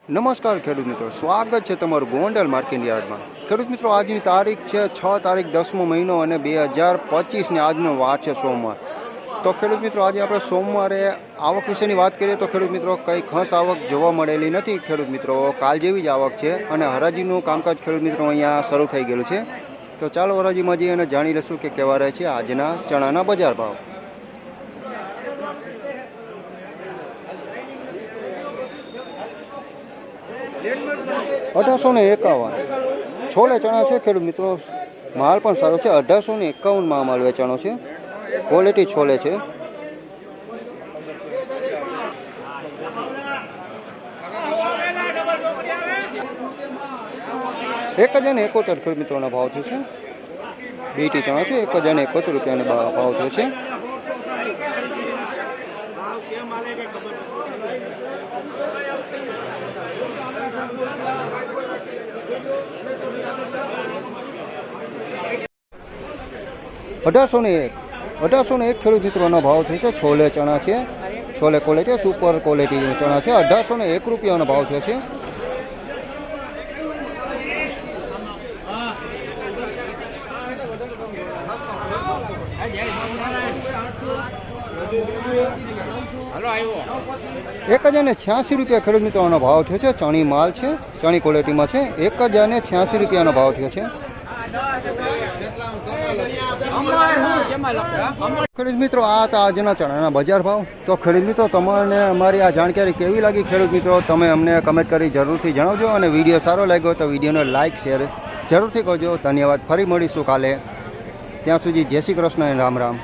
નમસ્કાર ખેડૂત મિત્રો, સ્વાગત છે તમારું ગોંડલ માર્કેટ યાર્ડમાં। ખેડૂત મિત્રો, આજની તારીખ છે 6 તારીખ 10મો મહિનો અને 2025 આજનો વાર છે સોમવાર। તો ખેડૂત મિત્રો, આજે આપણે સોમવારે આવક વિશેની વાત કરીએ તો ખેડૂત મિત્રો કંઈ ખાસ આવક જોવા મળેલી નથી। ખેડૂત મિત્રો, કાલ જેવી જ આવક છે અને હરાજીનું કામકાજ ખેડૂત મિત્રો અહીંયા શરૂ થઈ ગયેલું છે। તો ચાલો હરાજીમાં જઈએ અને જાણી લઈશું કે કેવા રહે છે આજના ચણાના બજાર ભાવ। ₹1851 છોલે ચણા છે ખેડૂત મિત્રો, માલ પણ સારો છે। 1851 માલ વેચાણો છે, ક્વોલિટી છોલે છે। ₹1071 ખેડૂત મિત્રોના ભાવ થયો છે। બીટી ચણા છે, ₹1071 ભાવ થયો છે। ₹1801 ખેડૂત મિત્રોનો ભાવ થયો છે। છોલે ચણા છે, છોલે ક્વોલિટી સુપર ક્વોલિટી ચણા છે। ₹1801 ભાવ થયો છે। ₹1086 ખેડૂત મિત્રોનો ભાવ થયો છે। ચણી માલ છે, ચણી ક્વોલિટીમાં છે। ₹1086 ભાવ થયો છે। ખેડૂત મિત્રો, આ હતા આજના ચણાના બજાર ભાવ। તો ખેડૂત મિત્રો, તમને અમારી આ જાણકારી કેવી લાગી ખેડૂત મિત્રો, તમે અમને કમેન્ટ કરી જરૂરથી જણાવજો અને વિડીયો સારો લાગ્યો તો વિડીયોને લાઇક શેર જરૂરથી કરજો। ધન્યવાદ। ફરી મળીશું કાલે, ત્યાં સુધી જય શ્રી કૃષ્ણ અને રામ રામ।